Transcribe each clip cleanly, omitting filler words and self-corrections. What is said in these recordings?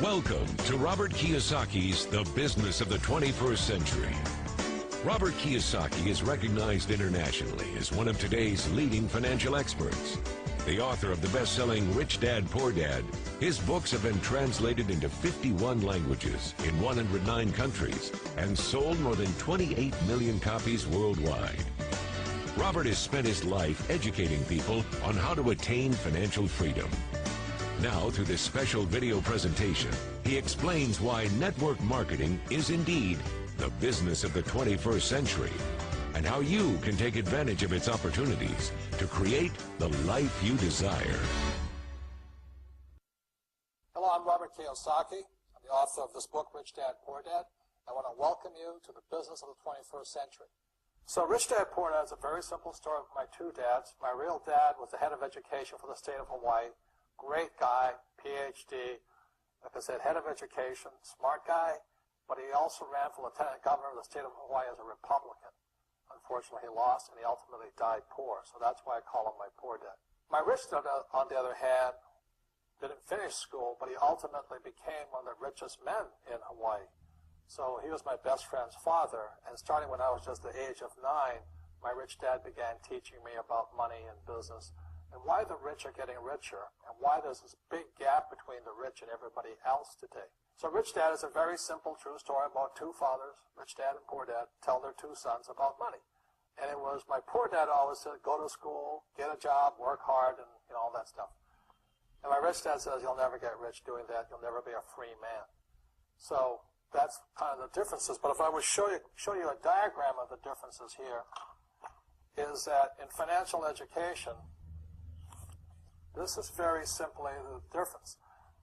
Welcome to Robert Kiyosaki's The Business of the 21st Century. Robert Kiyosaki is recognized internationally as one of today's leading financial experts. The author of the best-selling Rich Dad, Poor Dad, his books have been translated into 51 languages in 109 countries and sold more than 28 million copies worldwide. Robert has spent his life educating people on how to attain financial freedom. Now, through this special video presentation, he explains why network marketing is indeed the business of the 21st century and how you can take advantage of its opportunities to create the life you desire. Hello, I'm Robert Kiyosaki. I'm the author of this book, Rich Dad, Poor Dad. I want to welcome you to the business of the 21st century. So Rich Dad, Poor Dad is a very simple story of my two dads. My real dad was the head of education for the state of Hawaii. Great guy, PhD, like I said, head of education, smart guy, but he also ran for lieutenant governor of the state of Hawaii as a Republican. Unfortunately, he lost, and he ultimately died poor, so that's why I call him my poor dad. My rich dad, on the other hand, didn't finish school, but he ultimately became one of the richest men in Hawaii. So he was my best friend's father, and starting when I was just the age of 9, my rich dad began teaching me about money and business, and why the rich are getting richer, and why there's this big gap between the rich and everybody else today. So Rich Dad is a very simple, true story about two fathers, Rich Dad and Poor Dad, tell their two sons about money. And it was my poor dad always said, go to school, get a job, work hard, and all that stuff. And my rich dad says, you'll never get rich doing that, you'll never be a free man. So that's kind of the differences. But if I would show you a diagram of the differences here, is that in financial education, this is very simply the difference.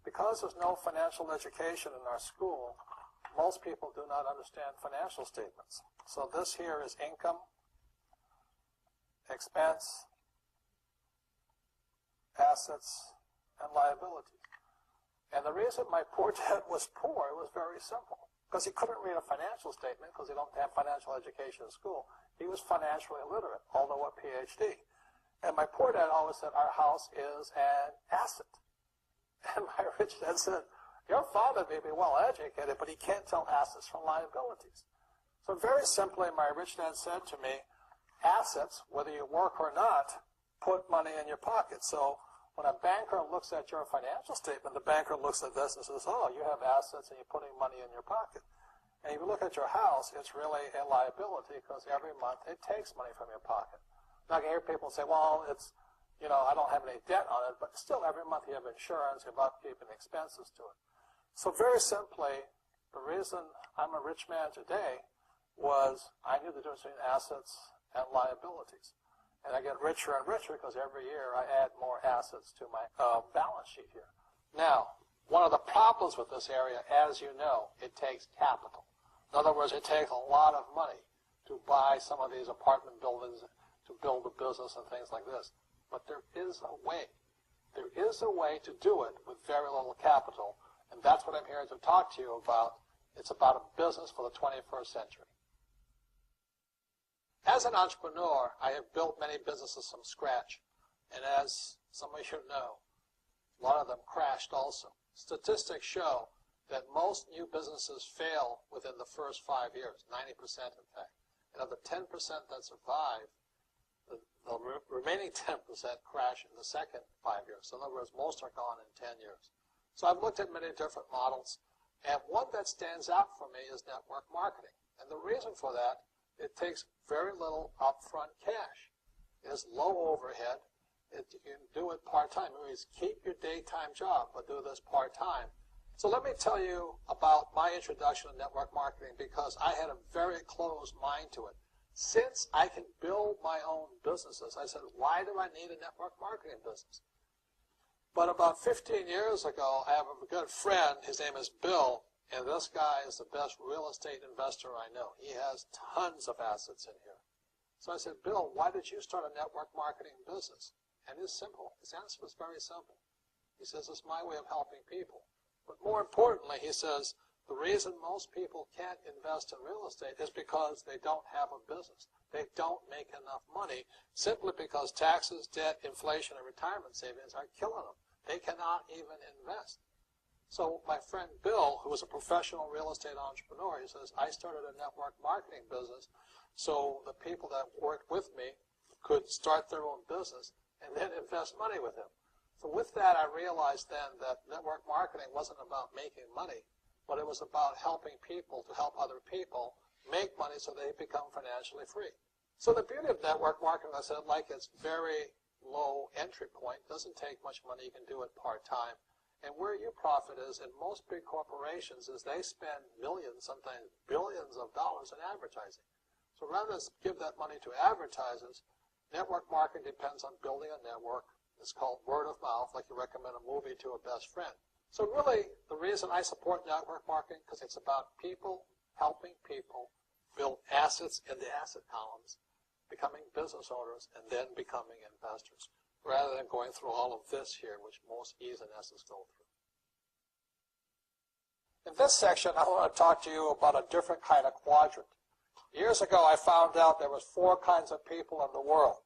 Because there's no financial education in our school, most people do not understand financial statements. So this here is income, expense, assets, and liabilities. And the reason my poor dad was poor was very simple. Because he couldn't read a financial statement because he don't have financial education in school. He was financially illiterate, although a PhD. And my poor dad always said, our house is an asset. And my rich dad said, your father may be well educated, but he can't tell assets from liabilities. So very simply, my rich dad said to me, assets, whether you work or not, put money in your pocket. So when a banker looks at your financial statement, the banker looks at this and says, oh, you have assets and you're putting money in your pocket. And if you look at your house, it's really a liability because every month it takes money from your pocket. Now, I can hear people say, well, it's, I don't have any debt on it, but still every month you have insurance, you have upkeep and expenses to it. So very simply, the reason I'm a rich man today was I knew the difference between assets and liabilities. And I get richer and richer because every year I add more assets to my balance sheet here. Now, one of the problems with this area, as you know, it takes capital. In other words, it takes a lot of money to buy some of these apartment buildings, to build a business and things like this. But there is a way. There is a way to do it with very little capital, and that's what I'm here to talk to you about. It's about a business for the 21st century. As an entrepreneur, I have built many businesses from scratch, and as some of you know, a lot of them crashed also. Statistics show that most new businesses fail within the first 5 years, 90% in fact. And of the 10% that survive, the remaining 10% crash in the second 5 years. So in other words, most are gone in 10 years. So I've looked at many different models, and one that stands out for me is network marketing. And the reason for that, it takes very little upfront cash. It is low overhead. You can do it part-time. It means keep your daytime job, but do this part-time. So let me tell you about my introduction to network marketing because I had a very closed mind to it. Since I can build my own businesses, I said, why do I need a network marketing business? But about 15 years ago, I have a good friend, his name is Bill, and this guy is the best real estate investor I know. He has tons of assets in here. So I said, Bill, why did you start a network marketing business? And it's simple. His answer was very simple. He says, it's my way of helping people. But more importantly, he says, the reason most people can't invest in real estate is because they don't have a business. They don't make enough money simply because taxes, debt, inflation, and retirement savings are killing them. They cannot even invest. So my friend Bill, who was a professional real estate entrepreneur, he says, I started a network marketing business so the people that worked with me could start their own business and then invest money with him. So with that, I realized then that network marketing wasn't about making money, but it was about helping people to help other people make money so they become financially free. So the beauty of network marketing, I said, like it's very low entry point, doesn't take much money, you can do it part-time. And where you profit is in most big corporations is they spend millions, sometimes billions of dollars in advertising. So rather than give that money to advertisers, network marketing depends on building a network. It's called word of mouth, like you recommend a movie to a best friend. So really, the reason I support network marketing, because it's about people helping people build assets in the asset columns, becoming business owners, and then becoming investors, rather than going through all of this here, which most E's and S's go through. In this section, I want to talk to you about a different kind of quadrant. Years ago, I found out there was 4 kinds of people in the world.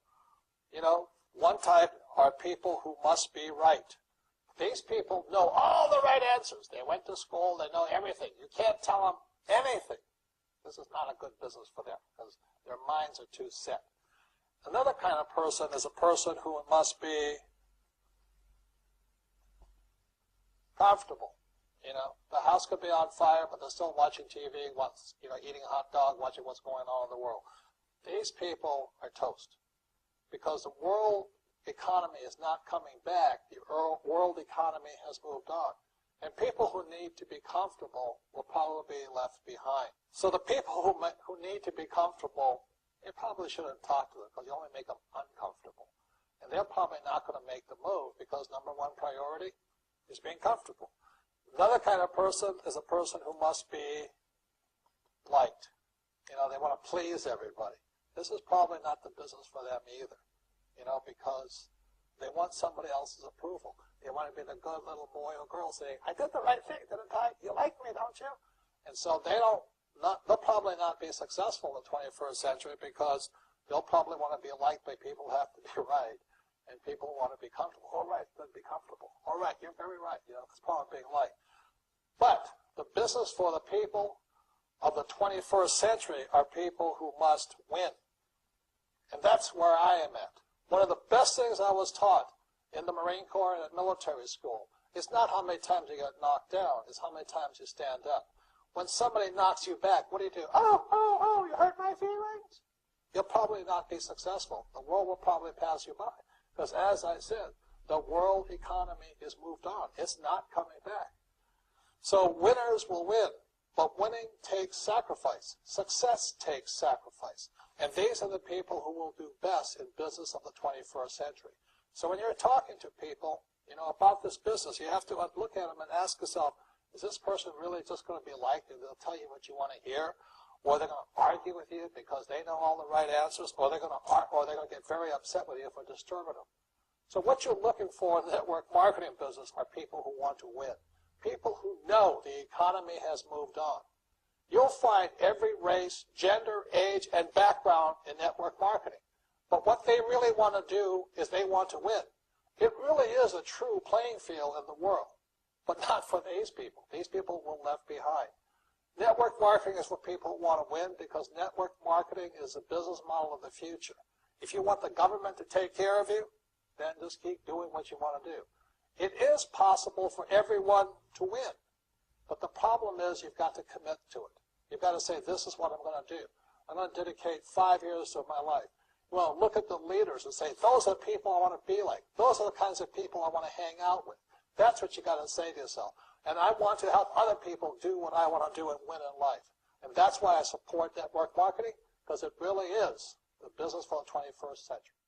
You know, one type are people who must be right. These people know all the right answers. They went to school, they know everything. You can't tell them anything. This is not a good business for them because their minds are too set. Another kind of person is a person who must be comfortable. You know, the house could be on fire, but they're still watching TV, eating a hot dog, watching what's going on in the world. These people are toast because the world economy is not coming back. The world economy has moved on. And people who need to be comfortable will probably be left behind. So the people who need to be comfortable, you probably shouldn't talk to them because you only make them uncomfortable. And they're probably not going to make the move because number one priority is being comfortable. Another kind of person is a person who must be liked. You know, they want to please everybody. This is probably not the business for them either, you know, because they want somebody else's approval. They want to be the good little boy or girl saying, I did the right thing, didn't I? You like me, don't you? And so they'll probably not be successful in the 21st century because they'll probably want to be liked by people who have to be right. And people want to be comfortable. All right, then be comfortable. All right, you're very right. You know, it's part of being liked. But the business for the people of the 21st century are people who must win. And that's where I am at. One of the best things I was taught in the Marine Corps and at military school is not how many times you get knocked down, it's how many times you stand up. When somebody knocks you back, what do? Oh, you hurt my feelings? You'll probably not be successful. The world will probably pass you by. Because as I said, the world economy is moved on. It's not coming back. So winners will win, but winning takes sacrifice. Success takes sacrifice. And these are the people who will do best in business of the 21st century. So when you're talking to people, you know, about this business, you have to look at them and ask yourself, is this person really just going to be liked and they'll tell you what you want to hear? Or they're going to argue with you because they know all the right answers, or they're going to get very upset with you for disturbing them. So what you're looking for in the network marketing business are people who want to win, people who know the economy has moved on. You'll find every race, gender, age, and background in network marketing. But what they really want to do is they want to win. It really is a true playing field in the world, but not for these people. These people were left behind. Network marketing is for people who want to win because network marketing is a business model of the future. If you want the government to take care of you, then just keep doing what you want to do. It is possible for everyone to win, but the problem is you've got to commit to it. You've got to say, this is what I'm going to do. I'm going to dedicate 5 years of my life. Well, look at the leaders and say, those are the people I want to be like. Those are the kinds of people I want to hang out with. That's what you got to say to yourself. And I want to help other people do what I want to do and win in life. And that's why I support network marketing, because it really is the business for the 21st century.